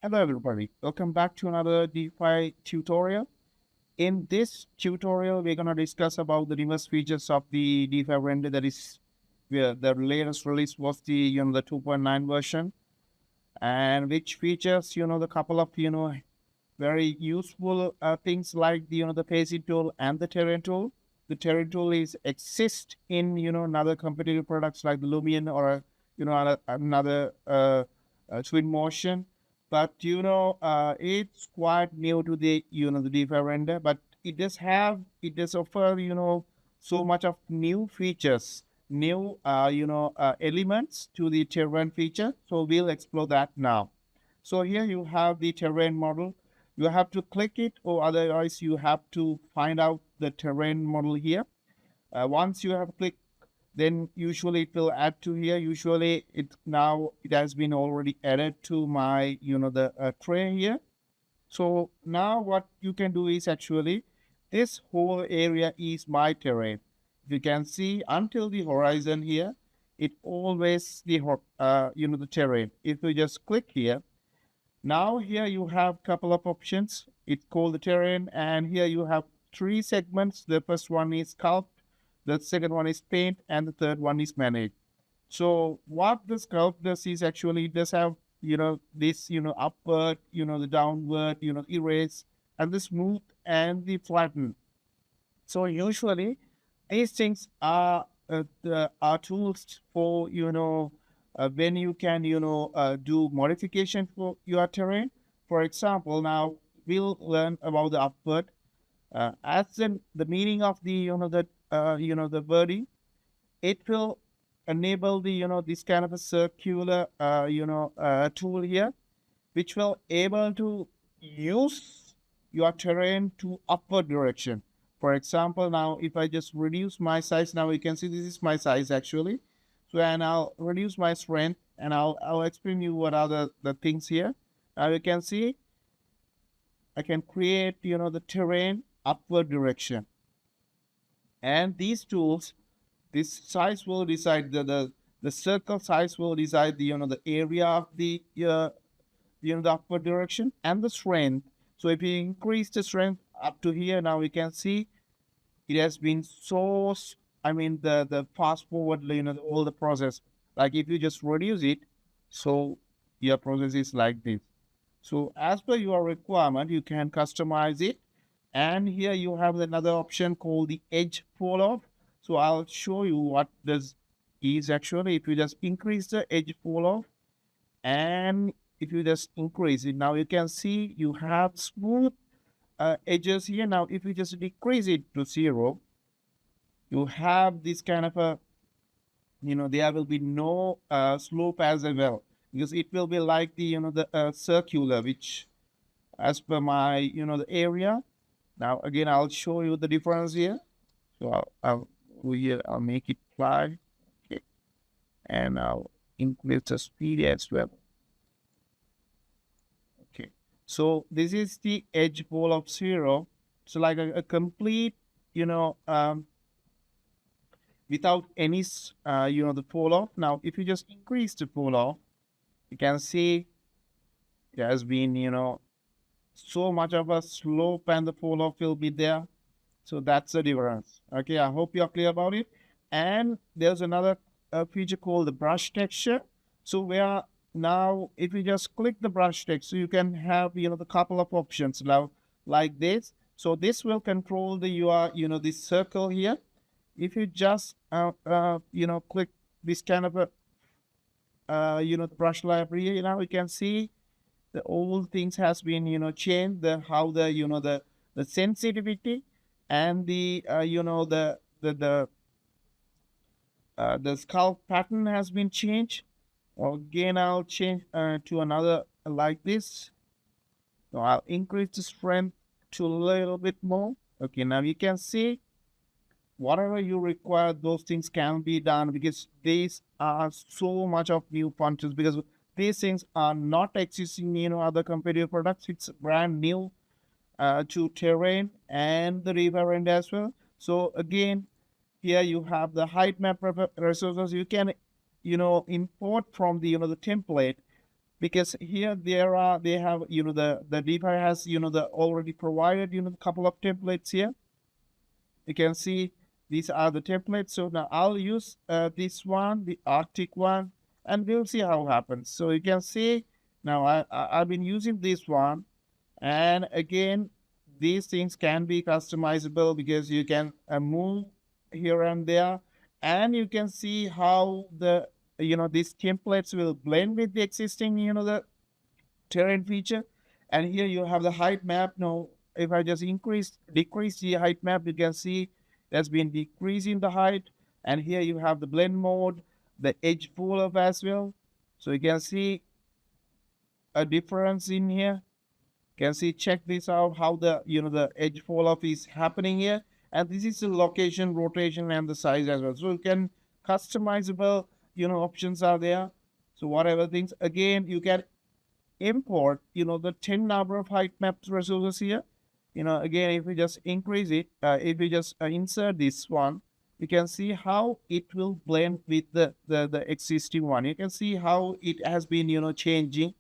Hello everybody, welcome back to another DeFi tutorial. In this tutorial, we're going to discuss about the newest features of the DeFi render that is where the latest release was the 2.9 version, and which features the couple of very useful things like the phasing tool and the terrain tool. The terrain tool is exist in another competitive products like the Lumion or another Twin Motion, but it's quite new to the DeFi render, but it does offer so much of new features, new elements to the terrain feature. So we'll explore that now. So here you have the terrain model. You have to click it, or otherwise you have to find out the terrain model here. Once you have clicked, then usually it will add to here. Usually it has been already added to my the tray here. So now what you can do is actually this whole area is my terrain. You can see until the horizon here, it always the terrain. If you just click here, now here you have couple of options. It's called the terrain, and here you have three segments. The first one is sculpt, the second one is paint, and the third one is manage. So what the sculpt does is actually it does have this upward, the downward, erase, and the smooth and the flatten. So usually these things are tools for when you can do modification for your terrain. For example, now we'll learn about the upward. As the meaning of the the wording, it will enable the this kind of a circular tool here, which will able to use your terrain to upward direction. For example, now if I just reduce my size, now you can see this is my size actually. So and I'll reduce my strength, and I'll explain you what are the things here. Now you can see I can create the terrain upward direction, and these tools, this size will decide the circle size will decide the area of the upward direction and the strength. So if you increase the strength up to here, now we can see it has been so I mean the fast forward all the process. Like if you just reduce it, so your process is like this. So as per your requirement, you can customize it. And here you have another option called the edge fall off. So I'll show you what this is actually. If you just increase the edge fall off, and if you just increase it, now you can see you have smooth edges here. Now if you just decrease it to 0, you have this kind of a there will be no slope as well, because it will be like the circular, which as per my the area. Now again I'll show you the difference here. So I'll go here, I'll make it fly. Okay, and I'll increase the speed as well. Okay, so this is the edge pole of 0. So like a complete you know without any the fall off. Now if you just increase the fall off, you can see it has been so much of a slope, and the fall off will be there. So that's the difference. Okay, I hope you're clear about it. And there's another feature called the brush texture. So where now if you just click the brush texture, you can have the couple of options now like this. So this will control the your this circle here. If you just click this kind of a brush library, now you can see the all things has been changed, the how the the sensitivity and the the skull pattern has been changed. Again I'll change to another like this. So I'll increase the strength to a little bit more. Okay, now you can see whatever you require, those things can be done, because these are so much of new functions, because these things are not existing in other competitive products. It's brand new to terrain and the river end as well. So again, here you have the height map resources. You can import from the the template because here they have, the DeFi has, the already provided, couple of templates here. You can see these are the templates. So now I'll use this one, the Arctic one, and we'll see how it happens. So you can see now I've been using this one, and again, these things can be customizable because you can move here and there, and you can see how these templates will blend with the existing, the terrain feature. And here you have the height map. Now, if I just decrease the height map, you can see there's been decreasing the height. And here you have the blend mode, the edge pull up as well. So you can see a difference in here. You can see, check this out, how the edge fall off is happening here. And this is the location, rotation, and the size as well. So you can customizable, options are there. So whatever things, again, you can import, the 10 number of height maps resources here. Again, if we just increase it, if we just insert this one, you can see how it will blend with the existing one. You can see how it has been, changing.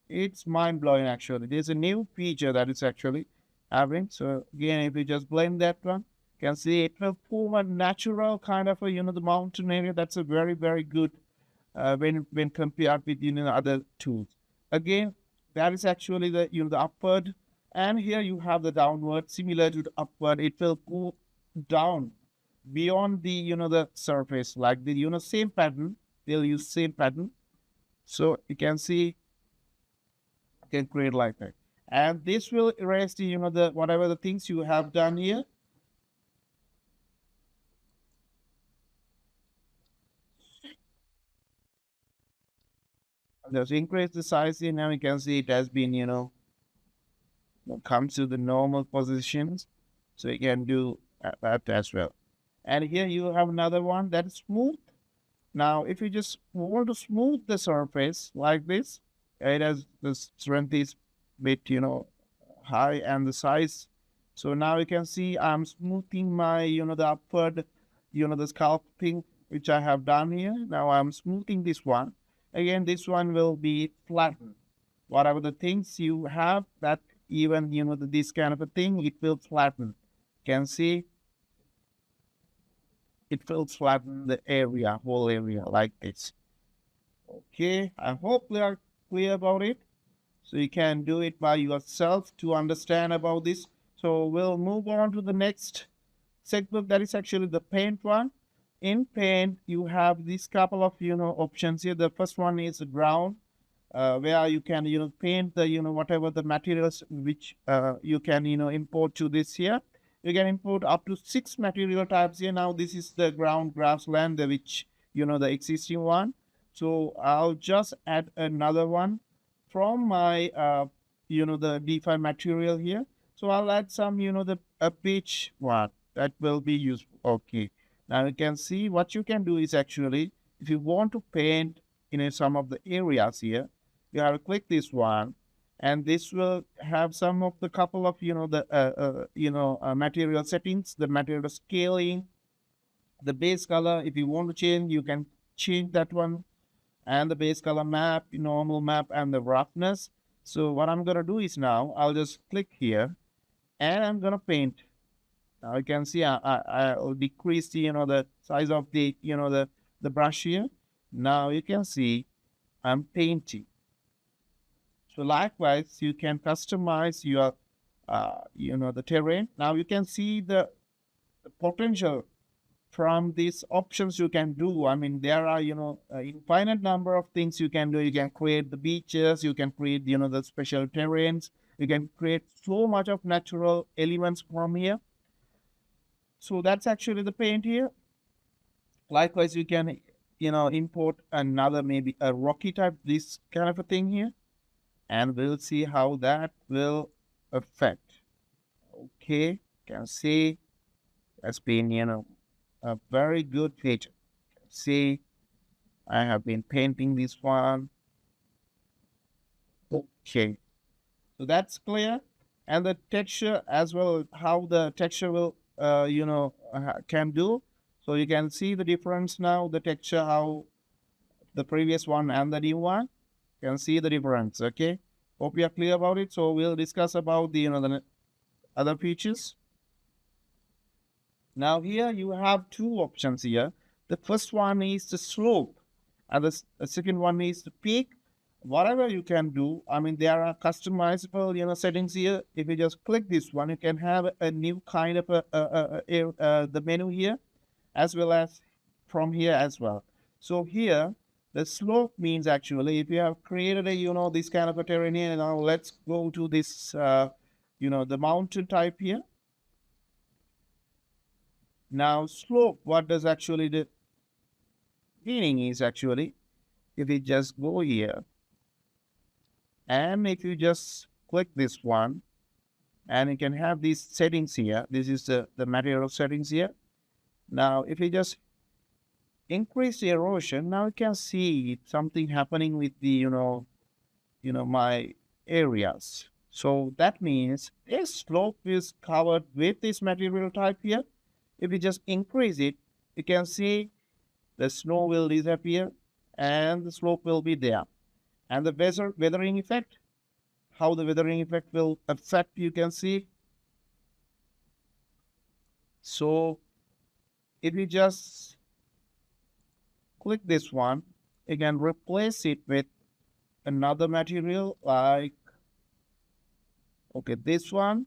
It's mind-blowing, actually. There's a new feature that is actually having. So again, if you just blend that one, you can see it will form a natural kind of a, the mountain area. That's a very, very good when compared with, other tools. Again, that is actually the upward, and here you have the downward. Similar to the upward, it will go down beyond the surface, like the same pattern. They'll use same pattern, so you can see, you can create like that, and this will erase the whatever the things you have done here. Just increase the size here. Now you can see it has been comes to the normal positions, so you can do that as well. And here you have another one that is smooth. Now if you just want to smooth the surface like this, it has the strength is bit high, and the size. So now you can see I'm smoothing my the upward, the sculpting which I have done here. Now I'm smoothing this one. Again, this one will be flattened. Whatever the things you have, that even this kind of a thing, it will flatten. Can see it will flatten the area, whole area like this. Okay, I hope we are clear about it. So you can do it by yourself to understand about this. So we'll move on to the next segment, that is actually the paint one. In paint, you have this couple of options here. The first one is ground, where you can paint the whatever the materials which you can import to this here. You can import up to 6 material types here. Now this is the ground grassland, which the existing one. So I'll just add another one from my the DeFi material here. So I'll add some the a pitch one that will be useful. Okay, now you can see what you can do is actually, if you want to paint in some of the areas here, you have to click this one, and this will have some of the couple of the material settings, the material scaling, the base color. If you want to change, you can change that one, and the base color map, normal map, and the roughness. So what I'm gonna do is, now I'll just click here, and I'm gonna paint. Now you can see I'll decrease the size of the brush here. Now you can see I'm painting. So likewise, you can customize your, the terrain. Now you can see the potential from these options you can do. I mean, there are, infinite number of things you can do. You can create the beaches, you can create, the special terrains. You can create so much of natural elements from here. So that's actually the paint here. Likewise, you can, import another, maybe a rocky type, this kind of a thing here, and we'll see how that will affect. Okay, can see that's been a very good feature. See, I have been painting this one. Okay, so that's clear, and the texture as well, how the texture will can do. So you can see the difference now, the texture, how the previous one and the new one. Can see the difference. Okay, hope you are clear about it. So we'll discuss about the the other features. Now here you have two options here. The first one is the slope, and the second one is the peak. Whatever you can do, I mean, there are customizable, settings here. If you just click this one, you can have a new kind of the menu here, as well as from here as well. So here, the slope means actually, if you have created a, this kind of a terrain here, now let's go to this, the mountain type here. Now slope, what does actually the meaning is actually, if you just go here, and if you just click this one, and you can have these settings here. This is the material settings here. Now, if you just increase the erosion, now you can see something happening with the, my areas. So that means this slope is covered with this material type here. If you just increase it, you can see the snow will disappear and the slope will be there. And the weathering effect, how the weathering effect will affect, you can see. So if you just click this one, you can replace it with another material like, okay, this one,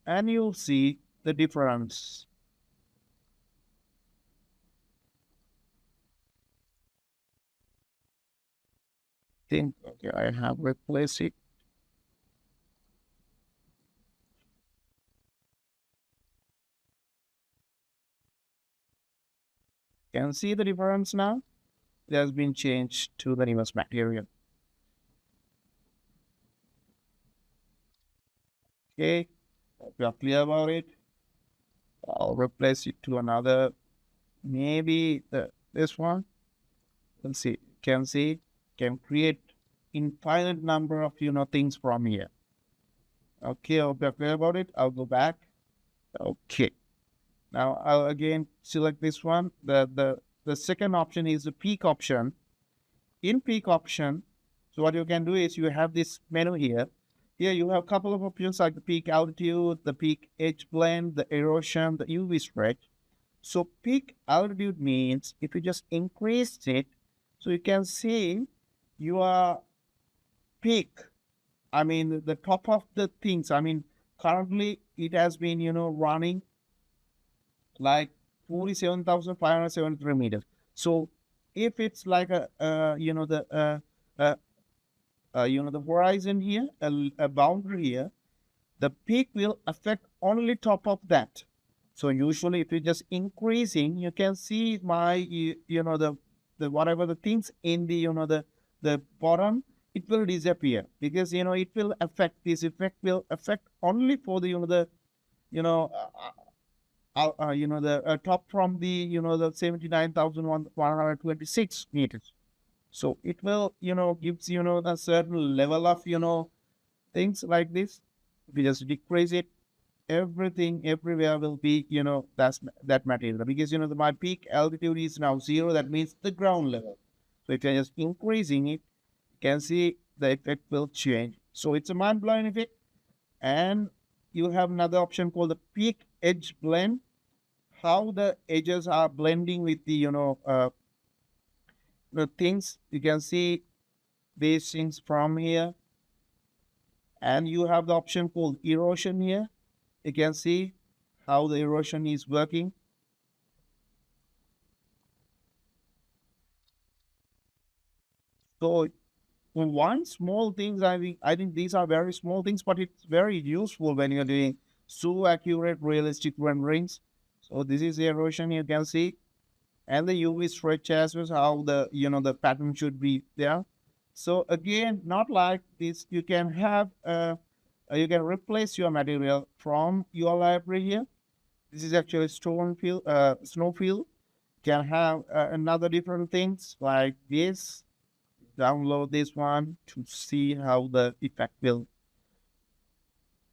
and you'll see the difference. Think, okay, I have replaced it. Can see the difference now? It has been changed to the newest material. Okay, if you are clear about it, I'll replace it to another, maybe this one. Let's see, can create infinite number of things from here. Okay, I'll be clear about it. I'll go back. Okay. Now I'll again select this one. The second option is the peak option. In peak option, so what you can do is you have this menu here. Here you have a couple of options like the peak altitude, the peak edge blend, the erosion, the UV stretch. So peak altitude means if you just increase it, so you can see your peak. I mean the top of the things. I mean currently it has been running like 47,573 meters. So if it's like a the horizon here, a boundary here, the peak will affect only top of that. So usually if you're just increasing, you can see the whatever the things in the bottom, it will disappear because it will affect, this effect will affect only for the you know the top from the 79,126 meters. So it will gives a certain level of things like this. If you just decrease it, everything everywhere will be that material, because my peak altitude is now 0. That means the ground level. So if you're just increasing it, you can see the effect will change. So it's a mind-blowing effect. And you have another option called the peak edge blend, how the edges are blending with the things. You can see these things from here. And you have the option called erosion here. You can see how the erosion is working. So one small things, I think these are very small things, but it's very useful when you're doing so accurate, realistic renderings. So this is the erosion you can see, and the UV stretch as well, how the pattern should be there. So again, not like this, you can have you can replace your material from your library here. This is actually stone field, snow field. Can have another different things like this. Download this one to see how the effect will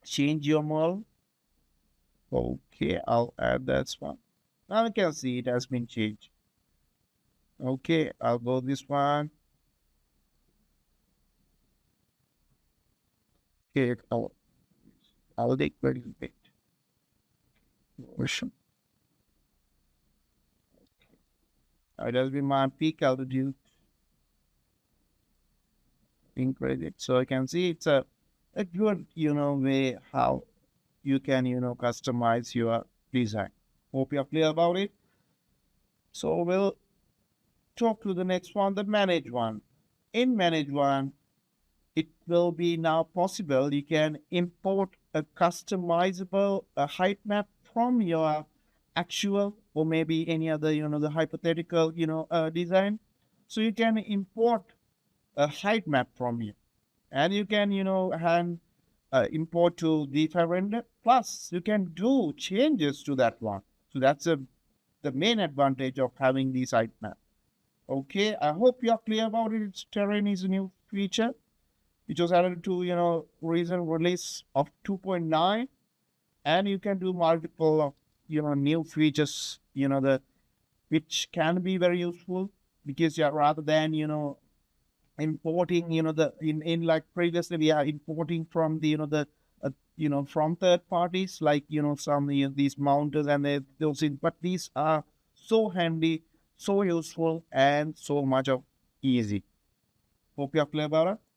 change your model. Okay, I'll add that one. Now you can see it has been changed. Okay, I'll go this one. Okay, I'll take very bit version. It has been my peak altitude increase. So I can see it's a good, way how you can, customize your design. Hope you're clear about it. So we'll talk to the next one, the manage one. In manage one, it will be now possible. You can import a customizable height map from your actual or maybe any other, the hypothetical, design. So you can import a height map from here and you can, hand import to D5 render. Plus, you can do changes to that one. So that's the main advantage of having the height map. Okay, I hope you're clear about it. Its terrain is a new feature which was added to recent release of 2.9, and you can do multiple of new features the which can be very useful because yeah, rather than importing the in like previously we are importing from the the from third parties like some these mounters and those things, but these are so handy, so useful, and so much of easy. Hope you're clear about it.